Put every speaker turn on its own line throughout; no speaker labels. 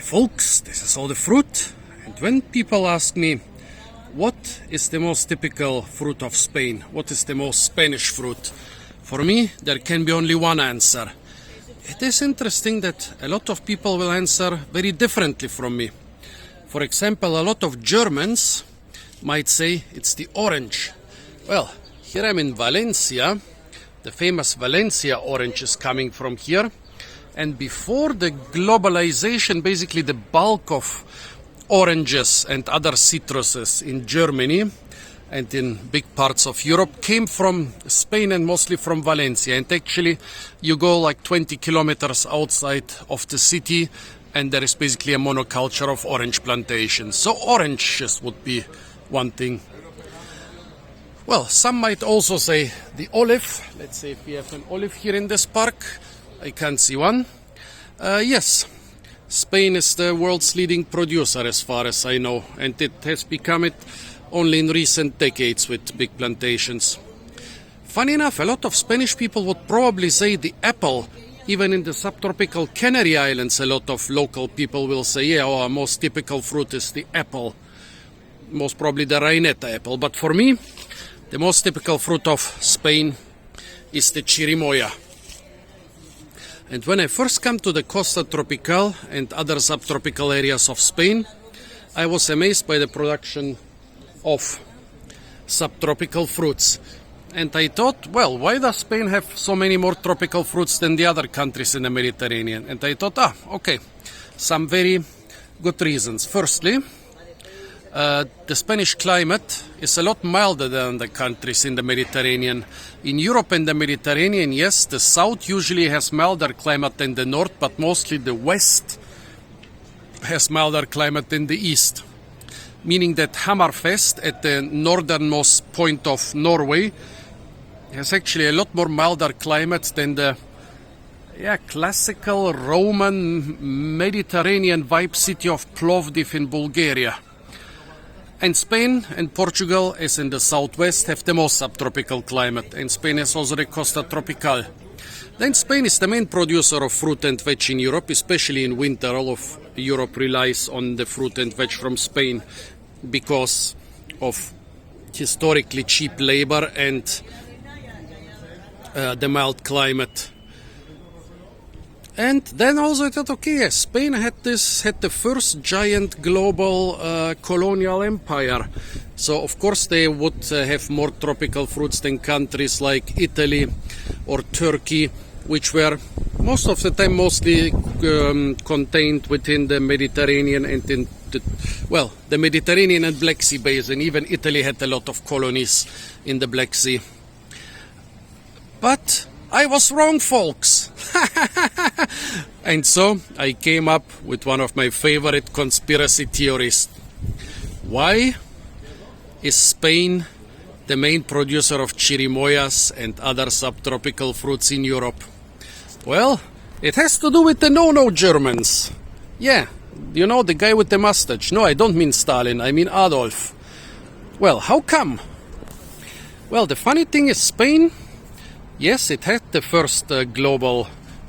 Hi folks, this is all the fruit, and when people ask me what is the most typical fruit of Spain, what is the most Spanish fruit, for me there can be only one answer. It is interesting that a lot of people will answer very differently from me. For example, a lot of Germans might say it's the orange. Well, here I'm in Valencia. The famous Valencia orange is coming from here. And before the globalization, basically the bulk of oranges and other citruses in Germany and in big parts of Europe came from Spain and mostly from Valencia. And actually, you go like 20 kilometers outside of the city and there is basically a monoculture of orange plantations. So oranges would be one thing. Well, some might also say the olive. Let's say if we have an olive here in this park. I can't see one. Yes, Spain is the world's leading producer as far as I know, and it has become it only in recent decades with big plantations. Funny enough, a lot of Spanish people would probably say the apple. Even in the subtropical Canary Islands, a lot of local people will say, yeah, our most typical fruit is the apple. Most probably the Reineta apple. But for me, the most typical fruit of Spain is the cherimoya. And when I first came to the Costa Tropical and other subtropical areas of Spain, I was amazed by the production of subtropical fruits. And I thought, well, why does Spain have so many more tropical fruits than the other countries in the Mediterranean? And I thought, okay, some very good reasons. Firstly, the Spanish climate is a lot milder than the countries in the Mediterranean. In Europe and the Mediterranean, yes, the south usually has milder climate than the north, but mostly the west has milder climate than the east. Meaning that Hammerfest at the northernmost point of Norway has actually a lot more milder climate than the classical Roman Mediterranean vibe city of Plovdiv in Bulgaria. And Spain and Portugal, as in the southwest, have the most subtropical climate, and Spain has also the Costa Tropical. Then Spain is the main producer of fruit and veg in Europe, especially in winter. All of Europe relies on the fruit and veg from Spain because of historically cheap labor and the mild climate. And then also I thought, okay, yes, Spain had the first giant global colonial empire. So of course they would have more tropical fruits than countries like Italy or Turkey, which were most of the time mostly contained within the Mediterranean and in the Mediterranean and Black Sea basin. Even Italy had a lot of colonies in the Black Sea. But I was wrong, folks. And so I came up with one of my favorite conspiracy theories. Why is Spain the main producer of cherimoyas and other subtropical fruits in Europe? Well, it has to do with the no-no Germans. Yeah, you know, the guy with the mustache. No, I don't mean Stalin, I mean Adolf. Well, how come? Well, the funny thing is Spain, yes, it had the first global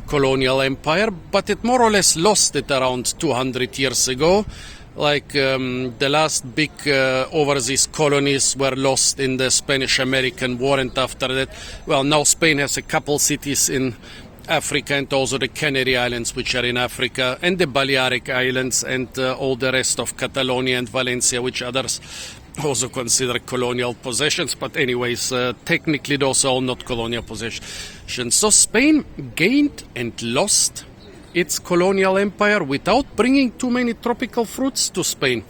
colonial empire, but it more or less lost it around 200 years ago. Like the last big overseas colonies were lost in the Spanish-American War, and after that, well, now Spain has a couple cities in Africa and also the Canary Islands, which are in Africa, and the Balearic Islands and all the rest of Catalonia and Valencia, which others also consider colonial possessions, but anyways, technically those are all not colonial possessions. So Spain gained and lost its colonial empire without bringing too many tropical fruits to Spain.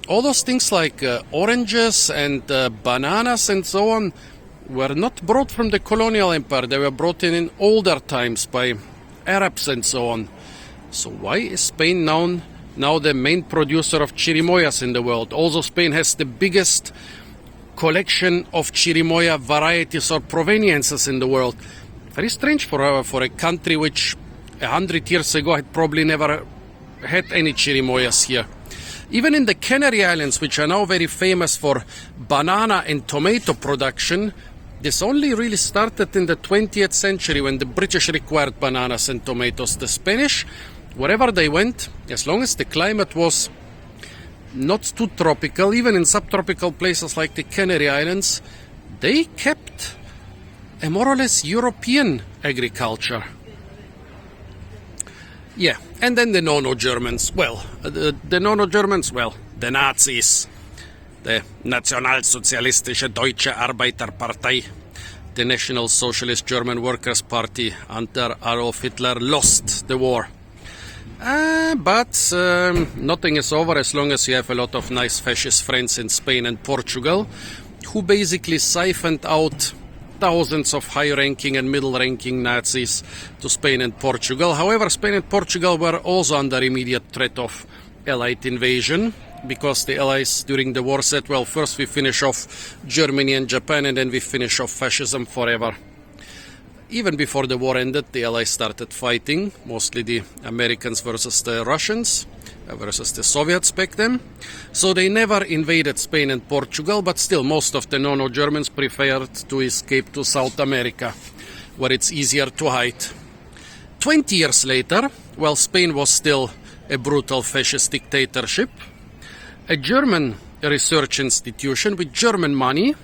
All those things like oranges and bananas and so on were not brought from the colonial empire. They were brought in older times by Arabs and so on. So why is Spain now the main producer of cherimoyas in the world? Also, Spain has the biggest collection of cherimoya varieties or proveniences in the world. Very strange for a country which 100 years ago had probably never had any cherimoyas here. Even in the Canary Islands, which are now very famous for banana and tomato production, this only really started in the 20th century when the British required bananas and tomatoes. The Spanish wherever they went, as long as the climate was not too tropical, even in subtropical places like the Canary Islands, they kept a more or less European agriculture. Yeah, and then the Germans. Well, the Germans, well, the Nazis, the Nationalsozialistische Deutsche Arbeiterpartei, the National Socialist German Workers' Party under Adolf Hitler lost the war. But nothing is over as long as you have a lot of nice fascist friends in Spain and Portugal who basically siphoned out thousands of high-ranking and middle-ranking Nazis to Spain and Portugal. However, Spain and Portugal were also under immediate threat of Allied invasion because the Allies during the war said, well, first we finish off Germany and Japan and then we finish off fascism forever. Even before the war ended, the Allies started fighting, mostly the Americans versus the Russians, versus the Soviets back then. So they never invaded Spain and Portugal, but still most of the Germans preferred to escape to South America, where it's easier to hide. 20 years later, while Spain was still a brutal fascist dictatorship, a German research institution with German money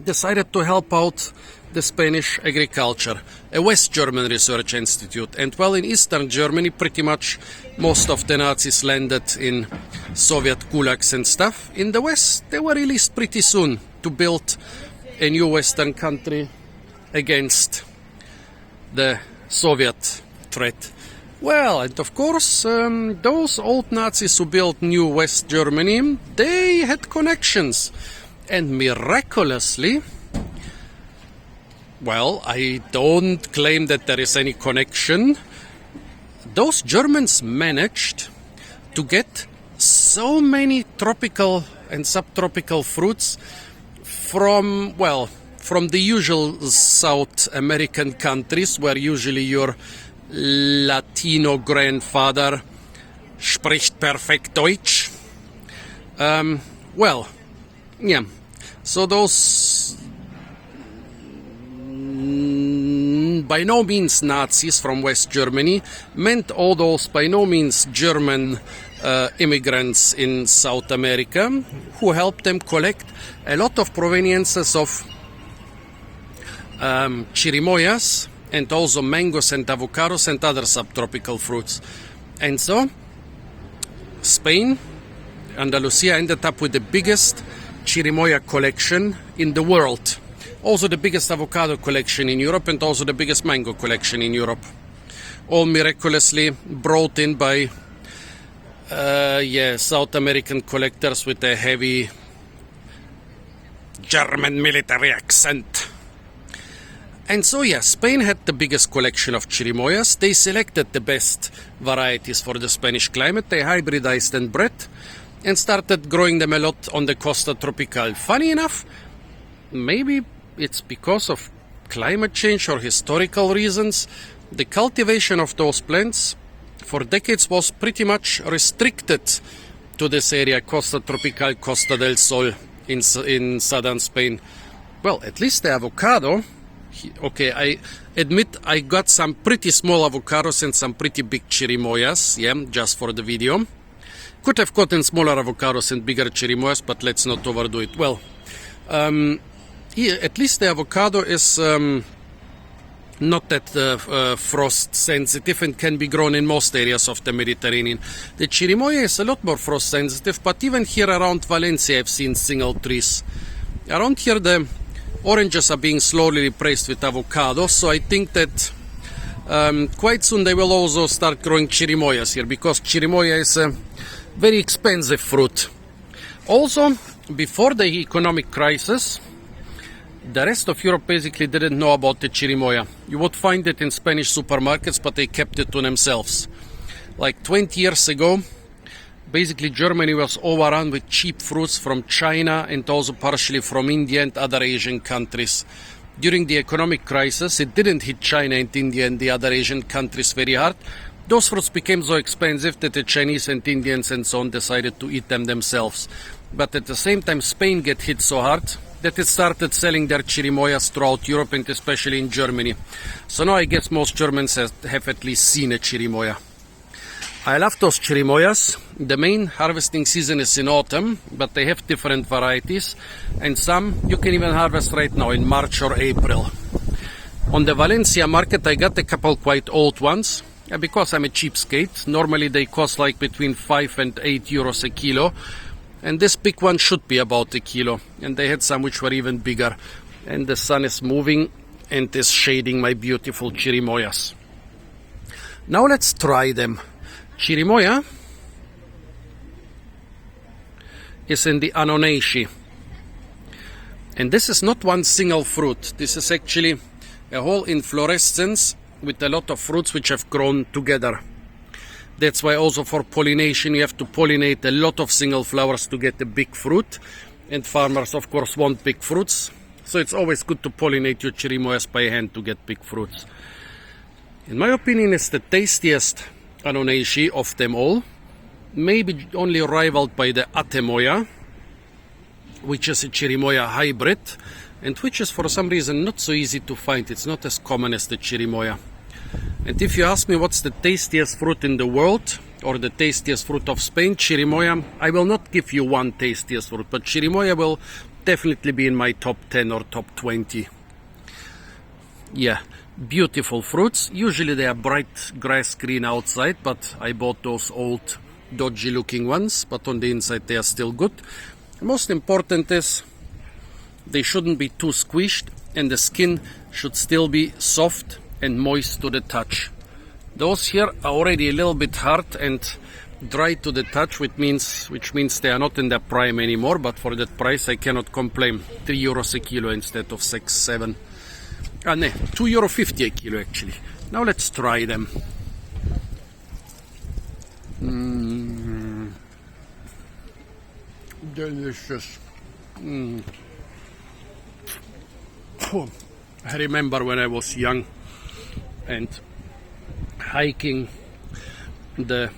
decided to help out the Spanish agriculture, a West German research institute. And well, in Eastern Germany, pretty much most of the Nazis landed in Soviet gulags and stuff. In the West, they were released pretty soon to build a new Western country against the Soviet threat. Well, and of course, those old Nazis who built new West Germany, they had connections. And miraculously, well, I don't claim that there is any connection. Those Germans managed to get so many tropical and subtropical fruits from the usual South American countries where usually your Latino grandfather spricht perfekt Deutsch. Yeah. So those by no means Nazis from West Germany meant all those by no means German immigrants in South America who helped them collect a lot of proveniences of cherimoyas and also mangoes and avocados and other subtropical fruits. And so Spain, Andalusia ended up with the biggest cherimoya collection in the world. Also the biggest avocado collection in Europe and also the biggest mango collection in Europe. All miraculously brought in by South American collectors with a heavy German military accent. And so Spain had the biggest collection of cherimoyas. They selected the best varieties for the Spanish climate. They hybridized and bred and started growing them a lot on the Costa Tropical. Funny enough, maybe it's because of climate change or historical reasons, the cultivation of those plants for decades was pretty much restricted to this area, Costa Tropical, Costa del Sol in southern Spain. Well, at least the avocado, okay, I admit I got some pretty small avocados and some pretty big cherimoyas, just for the video. Could have gotten smaller avocados and bigger cherimoyas, but let's not overdo it. Well, at least the avocado is not that frost sensitive and can be grown in most areas of the Mediterranean. The cherimoya is a lot more frost sensitive, but even here around Valencia I've seen single trees. Around here the oranges are being slowly replaced with avocados, so I think that quite soon they will also start growing cherimoyas here, because cherimoya is a very expensive fruit. Also, before the economic crisis, the rest of Europe basically didn't know about the cherimoya. You would find it in Spanish supermarkets, but they kept it to themselves. Like 20 years ago, basically Germany was overrun with cheap fruits from China and also partially from India and other Asian countries. During the economic crisis, it didn't hit China and India and the other Asian countries very hard. Those fruits became so expensive that the Chinese and Indians and so on decided to eat them themselves. But at the same time, Spain get hit so hard that it started selling their cherimoyas throughout Europe and especially in Germany. So now I guess most Germans have at least seen a cherimoya. I love those cherimoyas. The main harvesting season is in autumn, but they have different varieties, and some you can even harvest right now in March or April. On the Valencia market I got a couple quite old ones, because I'm a cheapskate. Normally they cost like between 5 and 8 euros a kilo, and this big one should be about a kilo, and they had some which were even bigger. And the sun is moving and is shading my beautiful cherimoyas. Now let's try them. Cherimoya is in the Anonaceae, and this is not one single fruit. This is actually a whole inflorescence with a lot of fruits which have grown together. That's why also for pollination you have to pollinate a lot of single flowers to get a big fruit, and farmers of course want big fruits, so it's always good to pollinate your cherimoyas by hand to get big fruits. In my opinion, it's the tastiest Anonaceae of them all, maybe only rivaled by the Atemoya, which is a cherimoya hybrid, and which is for some reason not so easy to find. It's not as common as the cherimoya. And if you ask me what's the tastiest fruit in the world, or the tastiest fruit of Spain, cherimoya, I will not give you one tastiest fruit, but cherimoya will definitely be in my top 10 or top 20. Yeah, beautiful fruits. Usually they are bright grass green outside, but I bought those old dodgy looking ones, but on the inside they are still good. Most important is they shouldn't be too squished, and the skin should still be soft and moist to the touch. Those here are already a little bit hard and dry to the touch, which means they are not in their prime anymore, but for that price I cannot complain. 3 euros a kilo instead of 6, 7. No, 2,50 euro a kilo actually. Now let's try them. Delicious. I remember when I was young and hiking the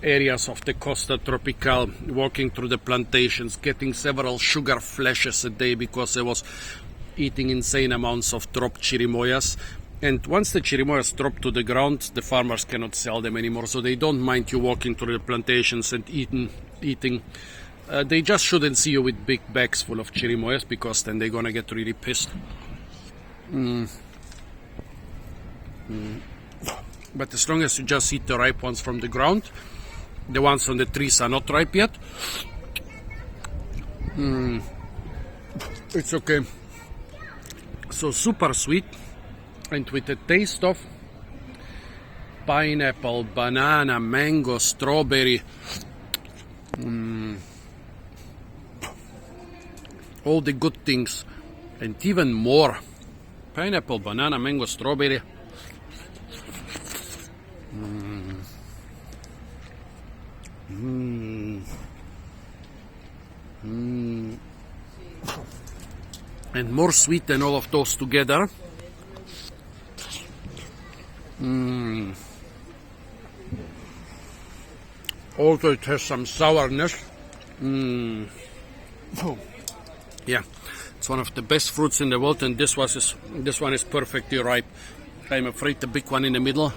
areas of the Costa Tropical, walking through the plantations, getting several sugar flashes a day because I was eating insane amounts of dropped cherimoyas. And once the cherimoyas drop to the ground, the farmers cannot sell them anymore, so they don't mind you walking through the plantations and eating. They just shouldn't see you with big bags full of cherimoyas, because then they're gonna get really pissed. But as long as you just eat the ripe ones from the ground, the ones on the trees are not ripe yet, it's okay. So super sweet, and with a taste of pineapple, banana, mango, strawberry, all the good things, and even more. Pineapple, banana, mango, strawberry. And more sweet than all of those together. Also it has some sourness. Yeah, it's one of the best fruits in the world, and this one is perfectly ripe. I'm afraid the big one in the middle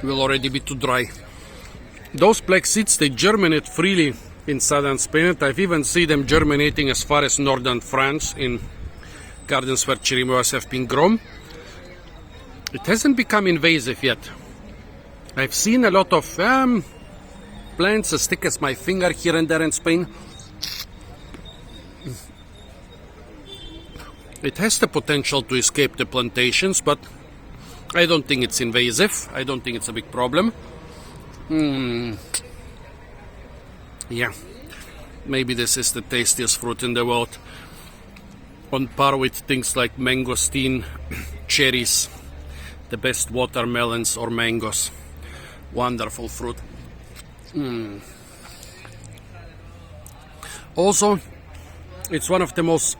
will already be too dry. Those black seeds, they germinate freely in southern Spain, and I've even seen them germinating as far as northern France in gardens where cherimoyas have been grown. It hasn't become invasive yet. I've seen a lot of plants as thick as my finger here and there in Spain. It has the potential to escape the plantations, but I don't think it's invasive. I don't think it's a big problem. Yeah, maybe this is the tastiest fruit in the world, on par with things like mangosteen, cherries, the best watermelons or mangoes. Wonderful fruit. Also, it's one of the most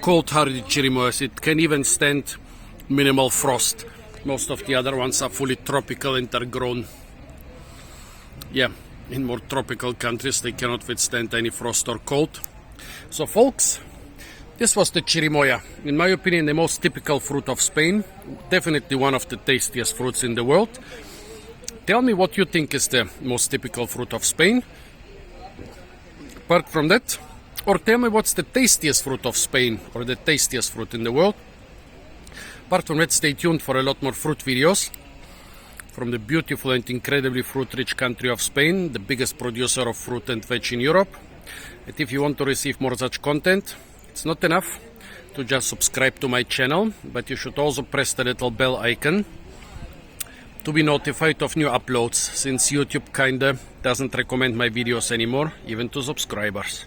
cold-hardy cherimoyas. It can even stand minimal frost. Most of the other ones are fully tropical and are grown, yeah, in more tropical countries. They cannot withstand any frost or cold. So folks, this was the cherimoya. In my opinion, the most typical fruit of Spain. Definitely one of the tastiest fruits in the world. Tell me what you think is the most typical fruit of Spain. Apart from that, or tell me what's the tastiest fruit of Spain or the tastiest fruit in the world. Apart from that, stay tuned for a lot more fruit videos from the beautiful and incredibly fruit-rich country of Spain, the biggest producer of fruit and veg in Europe. And if you want to receive more such content, it's not enough to just subscribe to my channel, but you should also press the little bell icon to be notified of new uploads, since YouTube kinda doesn't recommend my videos anymore, even to subscribers.